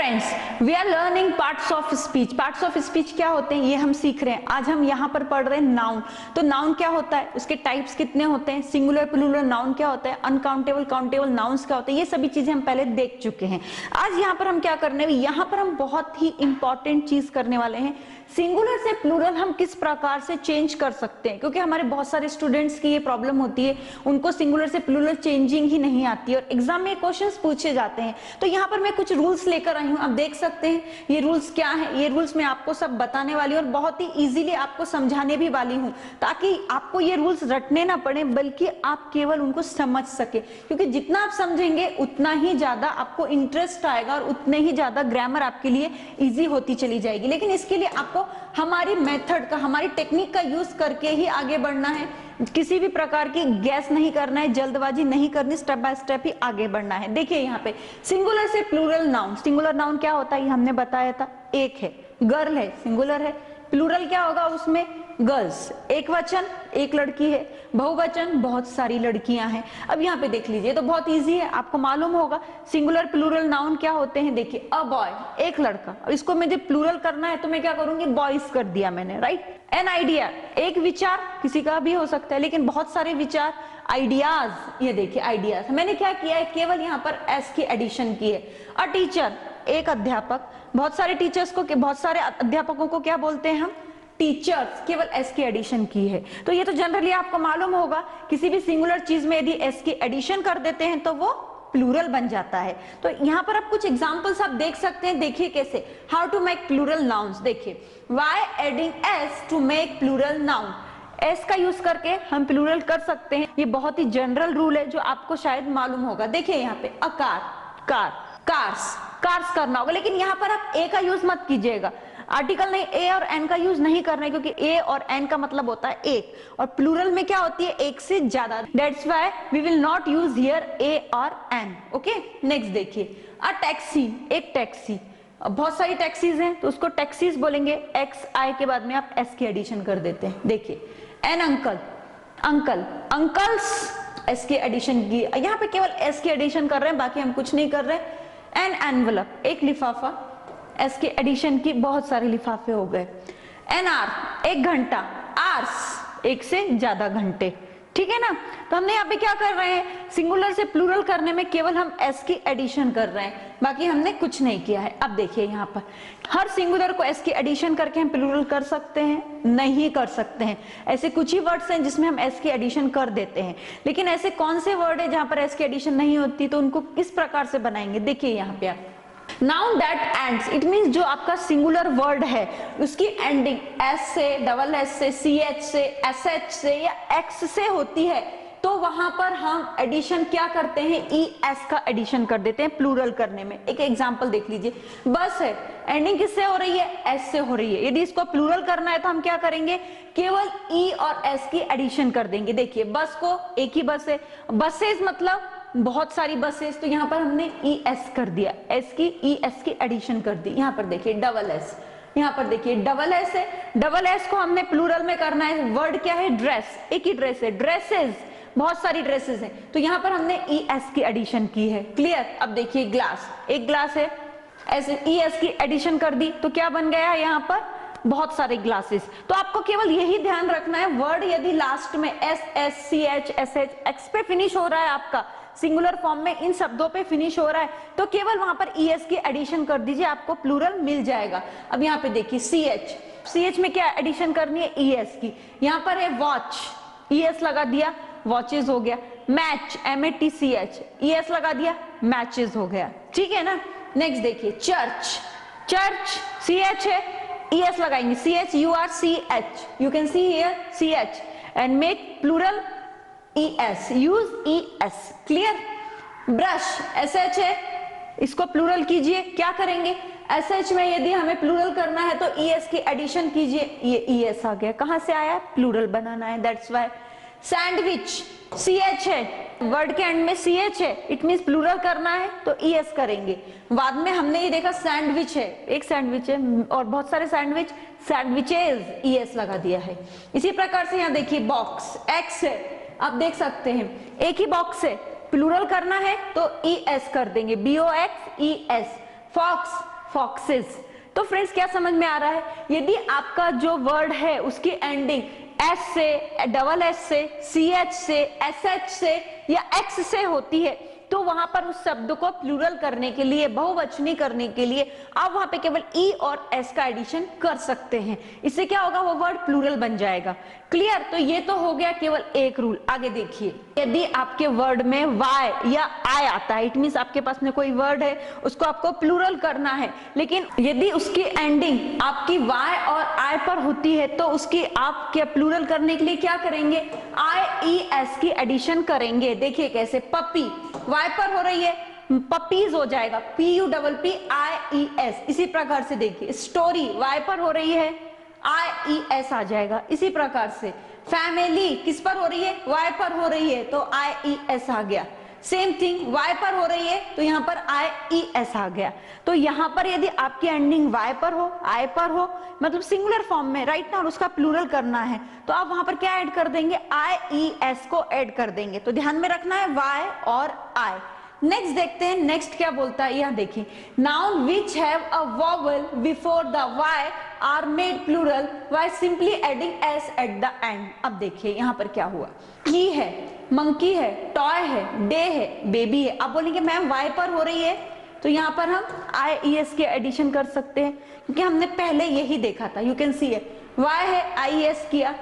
Friends, we are learning parts of speech. Parts of speech क्या होते हैं ये हम सीख रहे हैं। आज हम यहाँ पर पढ़ रहे हैं नाउन। तो नाउन क्या होता है, उसके टाइप्स कितने होते हैं, सिंगुलर प्लूरल नाउन क्या होता है, अनकाउंटेबल काउंटेबल नाउन्स क्या होते हैं, ये सभी चीजें हम पहले देख चुके हैं। आज यहाँ पर हम क्या करने वाले, यहाँ पर हम बहुत ही इंपॉर्टेंट चीज करने वाले हैं। सिंगुलर से प्लूरल हम किस प्रकार से चेंज कर सकते हैं, क्योंकि हमारे बहुत सारे स्टूडेंट्स की ये प्रॉब्लम होती है, उनको सिंगुलर से प्लूरल चेंजिंग ही नहीं आती है और एग्जाम में क्वेश्चंस पूछे जाते हैं। तो यहाँ पर मैं कुछ रूल्स लेकर आई हूँ, आप देख सकते हैं ये रूल्स क्या है। ये रूल्स मैं आपको सब बताने वाली हूँ और बहुत ही इजीली आपको समझाने भी वाली हूँ, ताकि आपको ये रूल्स रटने ना पड़े, बल्कि आप केवल उनको समझ सके। क्योंकि जितना आप समझेंगे उतना ही ज्यादा आपको इंटरेस्ट आएगा और उतने ही ज्यादा ग्रामर आपके लिए इजी होती चली जाएगी। लेकिन इसके लिए आपको हमारी मेथड का, हमारी टेक्निक का यूज करके ही आगे बढ़ना है। किसी भी प्रकार की गैस नहीं करना है, जल्दबाजी नहीं करनी, स्टेप बाय स्टेप ही आगे बढ़ना है। देखिए यहाँ पे सिंगुलर से प्लूरल नाउन। सिंगुलर नाउन क्या होता है ये हमने बताया था, एक है, गर्ल है, सिंगुलर है। प्लूरल क्या होगा उसमें, गर्ल्स, एक वचन, एक लड़की है। बहुवचन, बहुत सारी लड़कियां हैं। अब यहाँ पे देख लीजिए, तो बहुत इजी है, आपको मालूम होगा सिंगुलर प्लूरल नाउन क्या होते हैं। देखिए, अ बॉय, एक लड़का। अब इसको मुझे प्लूरल करना है तो मैं क्या करूंगी, बॉयज कर दिया मैंने, राइट। एन आइडिया, एक विचार, किसी का भी हो सकता है, लेकिन बहुत सारे विचार, आइडियाज। ये देखिए आइडियाज, मैंने क्या किया है, केवल यहाँ पर एस की एडिशन की है। अ टीचर, एक अध्यापक। बहुत सारे टीचर्स को, बहुत सारे अध्यापकों को क्या बोलते हैं हम, टीचर्स, केवल एस की एडिशन की है। तो ये तो जनरली आपको मालूम होगा, किसी भी सिंगुलर चीज में यदि एस की एडिशन कर देते हैं तो वो प्लूरल बन जाता है। तो यहाँ पर आप कुछ एग्जांपल्स आप देख सकते हैं। देखिए कैसे, how to make plural nouns. देखिए, why adding S to make plural noun. S का यूज करके हम प्लूरल कर सकते हैं। ये बहुत ही जनरल रूल है जो आपको शायद मालूम होगा। देखिए यहाँ पे a car, car, cars, cars करना होगा, लेकिन यहाँ पर आप ए का यूज मत कीजिएगा। आर्टिकल नहीं, ए और एन का यूज नहीं करना है, क्योंकि ए और एन का मतलब होता है एक, और प्लूरल में क्या होती है, एक से ज्यादा। That's why we will not use here A और एन। ओके, नेक्स्ट देखिए, अ टैक्सी, एक टैक्सी। बहुत सारी टैक्सीज हैं तो उसको टैक्सीज बोलेंगे। एक्स आई के बाद में आप एस की एडिशन कर देते हैं। देखिए, an uncle, uncle, uncles, S की एडिशन की। यहाँ पे केवल एस की एडिशन कर रहे हैं, बाकी हम कुछ नहीं कर रहे। एन एनवलप, एक लिफाफा, एस की एडिशन की, बहुत सारे लिफाफे हो गए। एन आर, एक घंटा। आर्स, एक से ज्यादा घंटे। ठीक है ना। तो हमने यहाँ पे क्या कर रहे हैं, सिंगुलर से प्लूरल करने में केवल हम एस की एडिशन कर रहे हैं, बाकी हमने कुछ नहीं किया है। अब देखिए यहाँ पर हर सिंगुलर को एस की एडिशन करके हम प्लूरल कर सकते हैं, नहीं कर सकते हैं। ऐसे कुछ ही वर्ड्स हैं जिसमें हम एस की एडिशन कर देते हैं, लेकिन ऐसे कौन से वर्ड है जहां पर एस की एडिशन नहीं होती, तो उनको किस प्रकार से बनाएंगे। देखिए यहाँ पे आप, noun that ends, it means जो आपका सिंगुलर वर्ड है उसकी एंडिंग एस से, डबल एस से, सी एच से, एस एच से या एक्स से होती है, तो वहां पर हम एडिशन क्या करते हैं, ई एस का एडिशन कर देते हैं प्लूरल करने में। एक एग्जांपल देख लीजिए, बस है, एंडिंग किससे हो रही है, एस से हो रही है। यदि इसको प्लूरल करना है तो हम क्या करेंगे, केवल ई और एस की एडिशन कर देंगे। देखिए, बस को, एक ही बस है, बसेस मतलब बहुत सारी बसेस, तो यहाँ पर हमने ई एस कर दिया, एस की ई एस की एडिशन कर दी। यहाँ पर देखिए डबल एस, यहाँ पर देखिए डबल एस है, डबल एस को हमने प्लूरल में करना है। वर्ड क्या है, ड्रेस, एक ही ड्रेस है, ड्रेसेस, बहुत सारी ड्रेसेस हैं, तो यहाँ पर हमने ई एस की एडिशन की है। क्लियर। अब देखिए ग्लास, एक ग्लास है, ऐसे ई एस की एडिशन कर दी, तो क्या बन गया यहाँ पर, बहुत सारे ग्लासेस। तो आपको केवल यही ध्यान रखना है, वर्ड यदि लास्ट में S S, C H, S H, X पे फिनिश हो रहा है, आपका सिंगुलर फॉर्म में इन शब्दों पे फिनिश हो रहा है, तो केवल वहां पर ई एस की एडिशन कर दीजिए, आपको प्लूरल मिल जाएगा। अब यहाँ पे देखिए सी एच, सी एच में क्या एडिशन करनी है, ई एस की। यहाँ पर है वॉच, ई एस लगा दिया, वॉचेस हो गया। Match, M A T C H, E S लगा दिया, मैचेस हो गया। ठीक है ना। नेक्स्ट देखिए, चर्च, चर्च, सी एच है, ई एस लगाएंगे, C H U R C H, you can see here C H and make plural E S, use E S. Clear. Brush, S H है, इसको प्लूरल कीजिए, क्या करेंगे, S H में यदि हमें प्लूरल करना है तो ई एस की एडिशन कीजिए, ये ई एस आ गया, कहां से आया, प्लूरल बनाना है, that's why. Sandwich, C H है, वर्ड के एंड में सी एच है, इट मींस प्लूरल करना है तो ई एस करेंगे। बाद में हमने ये देखा सैंडविच है, एक सैंडविच है और बहुत सारे सैंडविच, सैंडविचेस, ई एस लगा दिया है। इसी प्रकार से यहाँ देखिए बॉक्स, एक्स है, आप देख सकते हैं एक ही बॉक्स है, प्लूरल करना है तो ई एस कर देंगे, B O X E S. Fox, foxes। तो फ्रेंड्स क्या समझ में आ रहा है, यदि आपका जो वर्ड है उसकी एंडिंग एस से, डबल एस से, सी एच से, एस एच से या एक्स से होती है, तो वहां पर उस शब्द को प्लूरल करने के लिए, बहुवचनी करने के लिए आप वहां पे केवल ई और एस का एडिशन कर सकते हैं। इससे क्या होगा, वो वर्ड प्लूरल बन जाएगा। क्लियर? तो ये तो हो गया केवल एक रूल। आगे देखिए, यदि आपके वर्ड में वाई या आई आता है, इट मींस आपके पास में कोई वर्ड है, उसको आपको प्लूरल करना है, लेकिन यदि उसकी एंडिंग आपकी वाई और आई पर होती है, तो उसकी आप क्या प्लूरल करने के लिए क्या करेंगे, आई ई एस की एडिशन करेंगे। देखिए कैसे, पपी वाई पर हो रही है, पपीज हो जाएगा, P U double P I E S. इसी प्रकार से देखिए, स्टोरी वाई पर हो रही है, आई ई एस आ जाएगा। इसी प्रकार से फैमिली किस पर हो रही है, वाई पर हो रही है, तो आई ई एस आ गया। सेम थिंग, वाई पर हो रही है तो यहाँ पर आई ई एस आ गया। तो यहाँ पर यदि आपकी एंडिंग वाई पर हो, आई पर हो, मतलब सिंगुलर फॉर्म में राइट ना, और उसका प्लूरल करना है, तो आप वहां पर क्या ऐड कर देंगे, आई ई एस को ऐड कर देंगे। तो ध्यान में रखना है वाई और आई। नेक्स्ट देखते हैं, नेक्स्ट क्या बोलता है, यहाँ देखिए, noun which have a vowel before the Y are made plural by simply adding S at the end. अब देखिए यहाँ पर क्या हुआ, की है, मंकी है, टॉय है, डे है, बेबी है। आप बोलेंगे मैम वाई पर हो रही है, तो यहाँ पर हम आई ई एस के एडिशन कर सकते हैं, क्योंकि हमने पहले यही देखा था। यू कैन सी है, वाई है आई एस किया,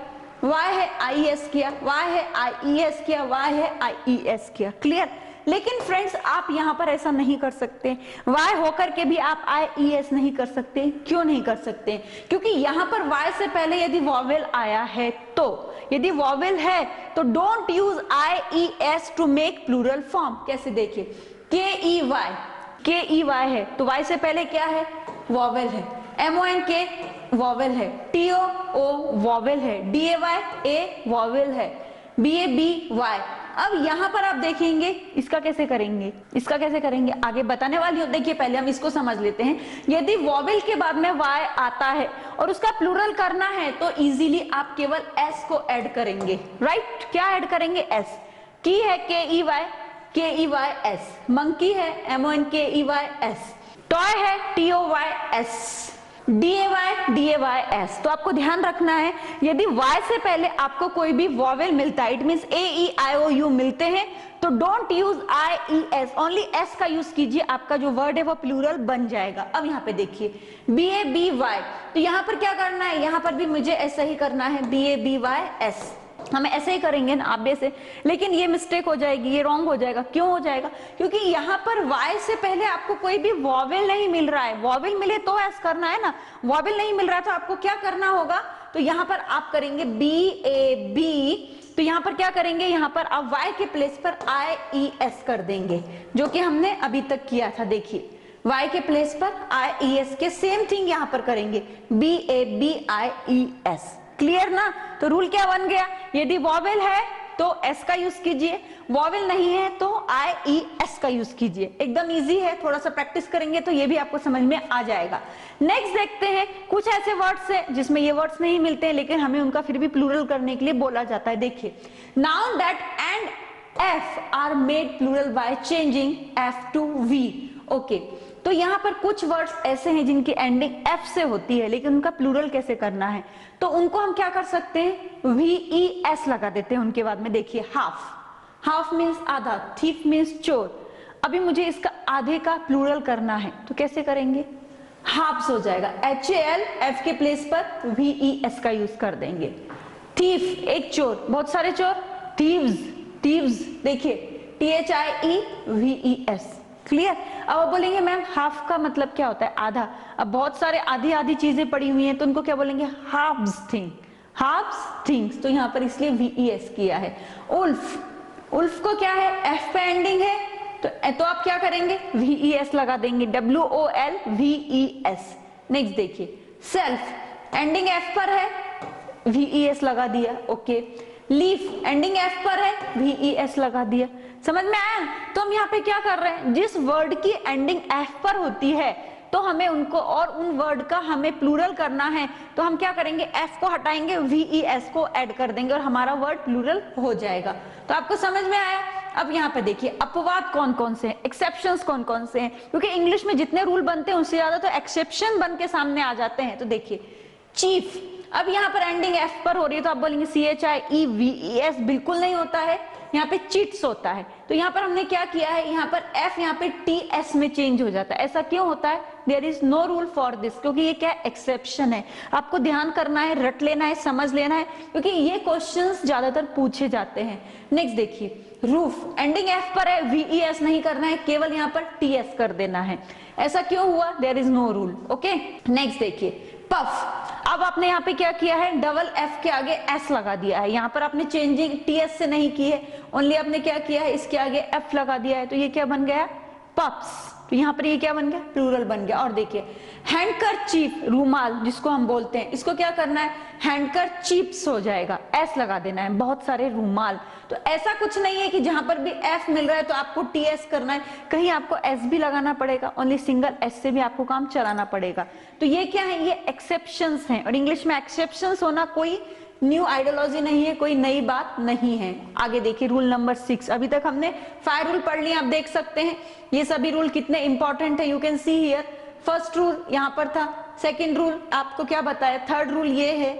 वाई है आई एस किया, वाई है आई ई एस किया, वाई है आई ई एस किया। क्लियर? लेकिन फ्रेंड्स आप यहाँ पर ऐसा नहीं कर सकते, वाई होकर के भी आप आई ई एस नहीं कर सकते। क्यों नहीं कर सकते? क्योंकि यहाँ पर वाई से पहले यदि वॉवेल आया है, तो यदि वॉवेल है तो don't use I E S to make plural form. कैसे देखिए, के ई वाई, के ई वाई है तो वाई से पहले क्या है, वॉवेल है, M O N K vowel है, टी ओ ओ वॉवेल है, D A Y A vowel है, बी ए बी वाई। अब यहाँ पर आप देखेंगे इसका कैसे करेंगे, इसका कैसे करेंगे आगे बताने वाली हूँ। देखिए पहले हम इसको समझ लेते हैं। यदि वॉवेल के बाद में वाई आता है और उसका प्लूरल करना है, तो इजीली आप केवल एस को ऐड करेंगे। राइट? क्या ऐड करेंगे, एस। की है K E Y S, monkey है M O N K E Y S, toy है T O Y S, D A Y S. तो आपको ध्यान रखना है, यदि Y से पहले आपको कोई भी वॉवेल मिलता है, it means A E I O U मिलते हैं, तो don't use I E S, only S का यूज कीजिए, आपका जो वर्ड है वो प्लूरल बन जाएगा। अब यहाँ पे देखिए, बी ए बी वाई, तो यहाँ पर क्या करना है, यहाँ पर भी मुझे ऐसा ही करना है, B A B Y S. हमें ऐसे ही करेंगे ना आप से, लेकिन ये मिस्टेक हो जाएगी, ये रॉन्ग हो जाएगा। क्यों हो जाएगा? क्योंकि यहाँ पर वाई से पहले आपको कोई भी वॉवेल नहीं मिल रहा है। वॉवेल मिले तो एस करना है ना, वॉवेल नहीं मिल रहा है तो आपको क्या करना होगा, तो यहाँ पर आप करेंगे बी ए बी, तो यहाँ पर क्या करेंगे, यहाँ पर आप वाई के प्लेस पर आई ई एस कर देंगे, जो कि हमने अभी तक किया था। देखिए y के प्लेस पर आई ई एस के सेम थिंग यहाँ पर करेंगे, B A B I E S. Clear ना? तो रूल क्या बन गया, यदि वॉवेल है तो एस का यूज कीजिए, वॉवेल नहीं है तो आई ई एस का यूज कीजिए। एकदम इजी है, थोड़ा सा प्रैक्टिस करेंगे तो ये भी आपको समझ में आ जाएगा। नेक्स्ट देखते हैं, कुछ ऐसे वर्ड्स है जिसमें ये वर्ड्स नहीं मिलते हैं, लेकिन हमें उनका फिर भी प्लूरल करने के लिए बोला जाता है। देखिए, noun that end F are made plural by changing F to V. Okay, तो यहाँ पर कुछ वर्ड्स ऐसे हैं जिनकी एंडिंग एफ से होती है, लेकिन उनका प्लूरल कैसे करना है, तो उनको हम क्या कर सकते हैं, वी ई एस लगा देते हैं उनके बाद में। देखिए, हाफ, हाफ मीन्स आधा, थीफ मीन्स चोर। अभी मुझे इसका आधे का प्लूरल करना है, तो कैसे करेंगे, हाफ्स हो जाएगा, एच ए एल, एफ के प्लेस पर वी ई एस का यूज कर देंगे। थीफ, एक चोर, बहुत सारे चोर, थीव्स, थीव्स। देखिए, T H I E V E S. Clear? अब आप बोलेंगे मैम हाफ का मतलब क्या होता है, आधा। अब बहुत सारे आधी आधी चीजें पड़ी हुई हैं, तो उनको क्या बोलेंगे, हाफ्स थिंग, हाफ्स थिंग्स। तो यहाँ पर इसलिए वी ई एस किया है। उल्फ, उल्फ को क्या है, एफ पे एंडिंग है, तो आप क्या करेंगे, वी ई एस लगा देंगे, W O L V E S. Next देखिए, सेल्फ, एंडिंग एफ पर है, वी ई एस लगा दिया। ओके, लीफ, एंडिंग एफ पर है, वी ई एस लगा दिया। समझ में आया? तो हम यहाँ पे क्या कर रहे हैं, जिस वर्ड की एंडिंग एफ पर होती है तो हमें उनको, और उन वर्ड का हमें प्लूरल करना है, तो हम क्या करेंगे, एफ को हटाएंगे, वी ई एस को ऐड कर देंगे और हमारा वर्ड प्लूरल हो जाएगा। तो आपको समझ में आया अब यहाँ पे देखिए अपवाद कौन कौन से हैं, एक्सेप्शंस कौन कौन से हैं, क्योंकि इंग्लिश में जितने रूल बनते हैं उससे ज्यादा तो एक्सेप्शन बन के सामने आ जाते हैं। तो देखिए चीफ, अब यहाँ पर एंडिंग एफ पर हो रही है तो आप बोलेंगे CHIEVES, बिल्कुल नहीं होता है, यहाँ पे चीट्स होता है। तो यहाँ पर हमने क्या किया है, यहाँ पर एफ यहाँ पे TS में चेंज हो जाता है। ऐसा क्यों होता है? There is no rule for this, क्योंकि ये क्या एक्सेप्शन है। आपको ध्यान करना है, रट लेना है, समझ लेना है, क्योंकि ये क्वेश्चंस ज्यादातर पूछे जाते हैं। नेक्स्ट देखिए रूफ, एंडिंग एफ पर है, VES नहीं करना है, केवल यहाँ पर TS कर देना है। ऐसा क्यों हुआ? There is no rule. Okay, next देखिए पफ, अब आपने यहाँ पे क्या किया है, डबल एफ के आगे एस लगा दिया है। यहाँ पर आपने चेंजिंग TS से नहीं की है, ओनली आपने क्या किया है, इसके आगे एफ लगा दिया है। तो ये क्या बन गया? पफ्स। तो यहाँ पर ये क्या बन गया? प्लूरल बन गया। और देखिए हैंडकरचीफ, रूमाल जिसको हम बोलते हैं, इसको क्या करना है, हैंडकरचीफ्स हो जाएगा, एस लगा देना है। बहुत सारे रूमाल, तो ऐसा कुछ नहीं है कि जहां पर भी एफ मिल रहा है तो आपको TS करना है, कहीं आपको एस भी लगाना पड़ेगा, ओनली सिंगल एस से भी आपको काम चलाना पड़ेगा। तो ये क्या है, ये एक्सेप्शंस हैं, और इंग्लिश में एक्सेप्शंस होना कोई न्यू आइडियोलॉजी नहीं है, कोई नई बात नहीं है। आगे देखिए रूल नंबर 6, अभी तक हमने 5 रूल पढ़ लिए, आप देख सकते हैं ये सभी रूल कितने इंपॉर्टेंट है। You can see here, first rule यहाँ पर था, सेकेंड रूल आपको क्या बताया, थर्ड रूल ये है,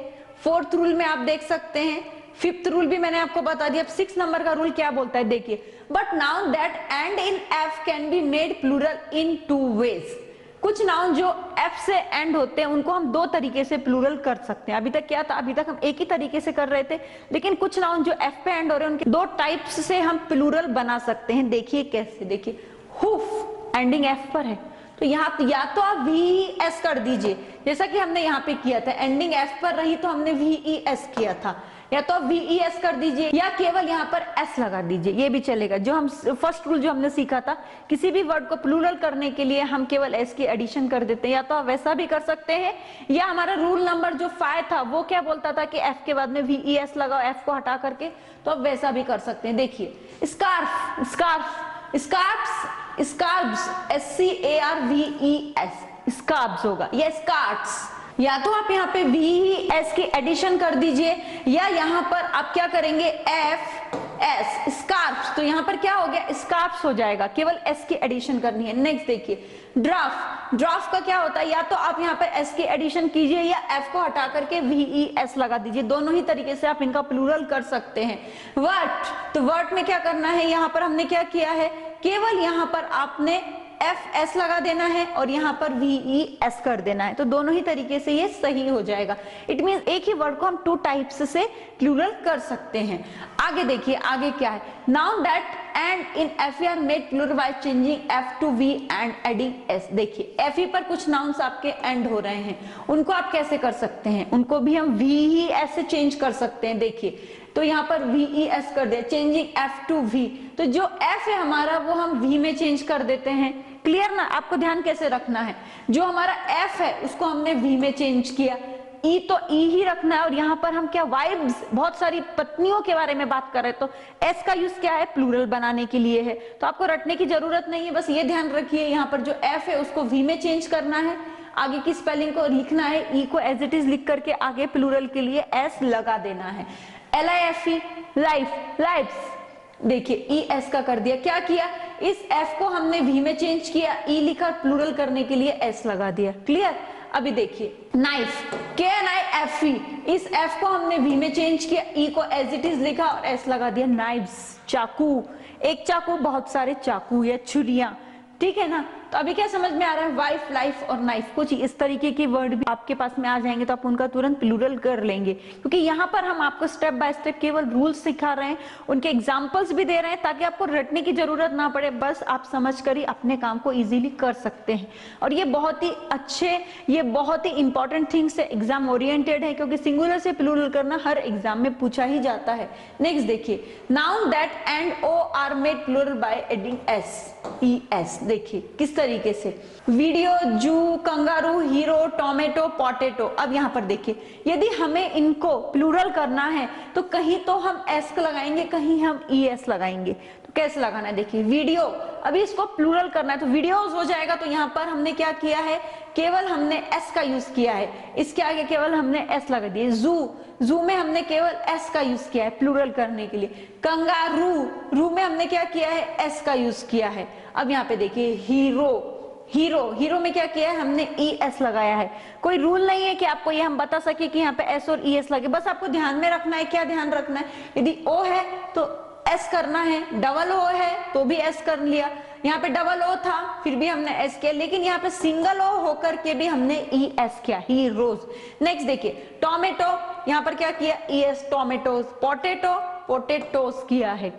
फोर्थ रूल में आप देख सकते हैं, फिफ्थ रूल भी मैंने आपको बता दिया। अब 6 नंबर का रूल क्या बोलता है, देखिए but noun that end in F can be made plural in 2 ways. कुछ नाउन जो एफ से एंड होते हैं उनको हम 2 तरीके से प्लूरल कर सकते हैं। अभी तक क्या था, अभी तक हम एक ही तरीके से कर रहे थे, लेकिन कुछ नाउन जो एफ पे एंड हो रहे हैं उनके 2 टाइप्स से हम प्लूरल बना सकते हैं। देखिए कैसे, देखिए हुफ एंडिंग एफ पर है, तो यहाँ या तो आप VES कर दीजिए, जैसा कि हमने यहाँ पे किया था, एंडिंग एफ पर रही तो हमने VES किया था, या तो आप VES कर दीजिए या केवल यहाँ पर S लगा दीजिए, ये भी चलेगा। जो हम फर्स्ट रूल जो हमने सीखा था, किसी भी वर्ड को प्लूरल करने के लिए हम केवल S की एडिशन कर देते हैं, या तो आप वैसा भी कर सकते हैं, या हमारा रूल नंबर जो 5 था वो क्या बोलता था कि F के बाद में VES लगाओ, F को हटा करके, तो आप वैसा भी कर सकते हैं। देखिए scarf, scarf, scarfs, scarfs, SCARVES, scarfs होगा, या स्कार्ट्स, या तो आप यहाँ पे VES की एडिशन कर दीजिए, या यहाँ पर आप क्या करेंगे FS, स्कार्फ्स, तो यहाँ पर क्या हो गया, स्कार्फ्स हो जाएगा, केवल S की एडिशन करनी है। नेक्स्ट देखिए ड्राफ्ट, ड्राफ्ट का क्या होता है, या तो आप यहाँ पर S की एडिशन कीजिए या F को हटा करके VES लगा दीजिए, दोनों ही तरीके से आप इनका प्लूरल कर सकते हैं। वर्ट, तो वर्ट में क्या करना है, यहाँ पर हमने क्या किया है, केवल यहाँ पर आपने FS लगा देना है और यहाँ पर VES कर देना है, तो दोनों ही तरीके से ये सही हो जाएगा। इट मींस एक ही वर्ड को हम 2 टाइप्स से प्लूरल कर सकते हैं। आगे देखिए, आगे क्या है, noun that end in FE are made plural by changing F to V and adding S। देखिए FE पर कुछ नाउन्स आपके एंड हो रहे हैं, उनको आप कैसे कर सकते हैं, उनको भी हम VES से चेंज कर सकते हैं। देखिए तो यहाँ पर VES कर दिया, चेंजिंग F to V, तो जो F है हमारा वो हम V में चेंज कर देते हैं। क्लियर ना, आपको ध्यान कैसे रखना है, जो हमारा F है उसको हमने V में चेंज किया, E तो E ही रखना है, और यहाँ पर हम क्या वाइब्स, बहुत सारी पत्नियों के बारे में बात कर रहे हैं, तो S का यूज क्या है, प्लूरल बनाने के लिए है, तो आपको रटने की जरूरत नहीं है, बस ये ध्यान रखिए यहाँ पर जो F है उसको V में चेंज करना है, आगे की स्पेलिंग को लिखना है, E को एज इट इज लिख करके आगे प्लूरल के लिए S लगा देना है। LIFE, लाइफ, लाइफ्स, देखिए ES का कर दिया, क्या किया, इस F को हमने V में चेंज किया, E लिखा, प्लूरल करने के लिए S लगा दिया। क्लियर। अभी देखिए नाइफ, KNIFE, इस F को हमने V में चेंज किया, E को एज इट इज लिखा और S लगा दिया। नाइव्स, चाकू, एक चाकू, बहुत सारे चाकू या छुरियां, ठीक है ना। तो अभी क्या समझ में आ रहा है, वाइफ, लाइफ और नाइफ, कुछ इस तरीके के वर्ड भी आपके पास में आ जाएंगे तो आप उनका तुरंत प्लूरल कर लेंगे, क्योंकि यहाँ पर हम आपको स्टेप बाय स्टेप केवल रूल्स सिखा रहे हैं, उनके एग्जांपल्स भी दे रहे हैं ताकि आपको रटने की जरूरत ना पड़े, बस आप समझ कर ही अपने काम को इजीली कर सकते हैं। और ये बहुत ही अच्छे, ये बहुत ही इंपॉर्टेंट थिंग्स है, एग्जाम ओरिएंटेड है, क्योंकि सिंगुलर से प्लूरल करना हर एग्जाम में पूछा ही जाता है। नेक्स्ट देखिए, noun that end O are made plural by adding SES, देखिए किस तरीके से, वीडियो, जू, कंगारू, हीरो, टोमेटो, पोटैटो। अब यहाँ पर देखिए, यदि हमें इनको प्लूरल करना है तो कहीं तो हम S लगाएंगे, कहीं हम ES लगाएंगे, तो कैसे लगाना है, देखिए वीडियो, अभी इसको प्लूरल करना है तो वीडियोस हो जाएगा, तो यहाँ पर हमने क्या किया है, केवल हमने S का यूज किया है, इसके आगे केवल हमने S लगा दिया। जू, जू में हमने केवल एस का यूज किया है प्लूरल करने के लिए। कंगारू, रू में हमने क्या किया है, एस का यूज किया है। अब यहाँ पे देखिए हीरो, हीरो में क्या किया है, हमने ई एस लगाया है। कोई रूल नहीं है कि आपको ये हम बता सके कि यहाँ पे एस और ई एस लगे, बस आपको ध्यान में रखना है। क्या ध्यान रखना है, यदि ओ है तो एस करना है, डबल ओ है तो भी एस कर लिया। यहाँ पे डबल ओ था फिर भी हमने एस किया, लेकिन यहाँ पे सिंगल ओ होकर के भी हमने ई एस किया, हीरोज। नेक्स्ट देखिए टोमेटो, यहाँ पर क्या किया, E S, tomatoes. Potato, potatoes किया है।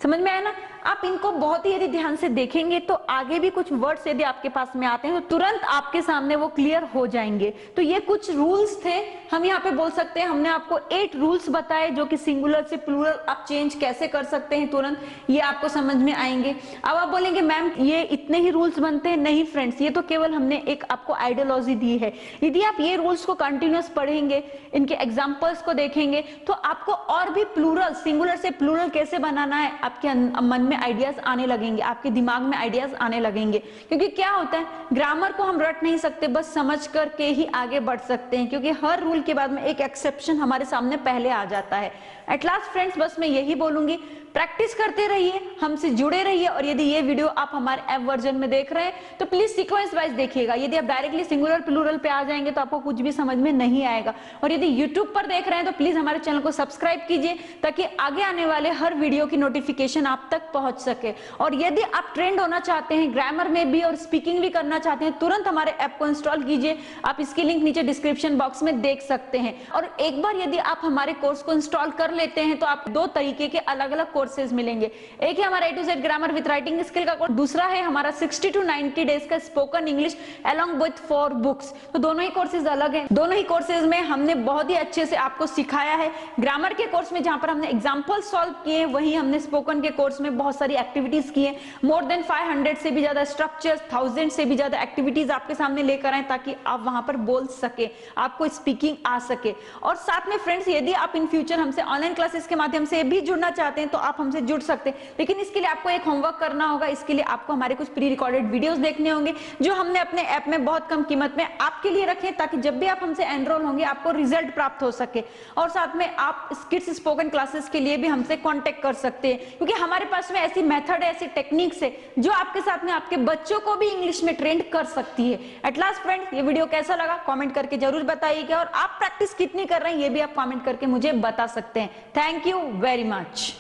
समझ में आया ना। आप इनको बहुत ही यदि ध्यान से देखेंगे तो आगे भी कुछ वर्ड्स यदि आपके पास में आते हैं तो तुरंत आपके सामने वो क्लियर हो जाएंगे। तो ये कुछ रूल्स थे, हम यहाँ पे बोल सकते हैं हमने आपको 8 रूल्स बताए जो कि सिंगुलर से प्लूरल आप चेंज कैसे कर सकते हैं तुरंत, ये आपको समझ में आएंगे। अब आप बोलेंगे मैम ये इतने ही रूल्स बनते हैं? नहीं फ्रेंड्स, ये तो केवल हमने एक आपको आइडियोलॉजी दी है। यदि आप ये रूल्स को कंटिन्यूअस पढ़ेंगे, इनके एग्जाम्पल्स को देखेंगे तो आपको और भी प्लूरल, सिंगुलर से प्लूरल कैसे बनाना है आपके मन में आइडियाज आने लगेंगे, आपके दिमाग में आइडियाज आने लगेंगे। क्योंकि क्या होता है, ग्रामर को हम रट नहीं सकते, बस समझ करके ही आगे बढ़ सकते हैं, क्योंकि हर रूल के बाद में एक एक्सेप्शन हमारे सामने पहले आ जाता है। एट लास्ट फ्रेंड्स बस मैं यही बोलूंगी, प्रैक्टिस करते रहिए, हमसे जुड़े रहिए। और यदि ये वीडियो आप हमारे ऐप वर्जन में देख रहे हैं तो प्लीज सीक्वेंस वाइज देखिएगा। यदि आप डायरेक्टली सिंगुलर प्लूरल पे आ जाएंगे तो आपको कुछ भी समझ में नहीं आएगा। और यदि यूट्यूब पर देख रहे हैं तो प्लीज हमारे चैनल को सब्सक्राइब कीजिए ताकि आगे आने वाले हर वीडियो की नोटिफिकेशन आप तक पहुंच सके। और यदि आप ट्रेंड होना चाहते हैं ग्रामर में भी और स्पीकिंग भी करना चाहते हैं, तुरंत हमारे ऐप को इंस्टॉल कीजिए। आप इसकी लिंक नीचे डिस्क्रिप्शन बॉक्स में देख सकते हैं। और एक बार यदि आप हमारे कोर्स को इंस्टॉल कर लेते हैं तो आप 2 तरीके के अलग अलग कोर्सेज मिलेंगे। एक है हमारा A to Z grammar with writing skill का कोर्स, दूसरा है हमारा 60 to 90 डेज का spoken English along with 4 books. तो दोनों ही कोर्सेज अलग हैं। दोनों ही कोर्सेज में हमने बहुत ही अच्छे से आपको सिखाया है। ग्रामर के कोर्स में जहां पर हमने एग्जांपल सॉल्व किए, वहीं हमने स्पोकन के कोर्स में बहुत सारी एक्टिविटीज की है। मोर देन 500 से भी ज्यादा स्ट्रक्चर्स, 1000 से भी ज्यादा एक्टिविटीज आपके सामने लेकर आए ताकि आप वहां पर बोल सके, आपको स्पीकिंग आ सके। और साथ में फ्रेंड्स यदि आप इन फ्यूचर हमसे ऑनलाइन क्लासेस के माध्यम से भी जुड़ना चाहते हैं तो आप हमसे जुड़ सकते हैं, लेकिन इसके लिए आपको एक होमवर्क करना होगा। इसके लिए आपको हमारे कुछ प्री रिकॉर्डेड वीडियोस देखने होंगे जो हमने अपने ऐप में बहुत कम कीमत में आपके लिए रखे, ताकि जब भी आप हमसे एनरोल होंगे आपको रिजल्ट प्राप्त हो सके। और साथ में आप किड्स स्पोकन क्लासेस के लिए भी हमसे कांटेक्ट कर सकते हैं, क्योंकि हमारे पास में ऐसी मेथड है, ऐसी टेक्निक्स है जो आपके साथ में आपके बच्चों को भी इंग्लिश में ट्रेंड कर सकती है। एट लास्ट फ्रेंड्स ये वीडियो कैसा लगा कमेंट करके जरूर बताइएगा, और आप प्रैक्टिस कितनी कर रहे हैं ये भी आप कमेंट करके मुझे बता सकते हैं। Thank you very much.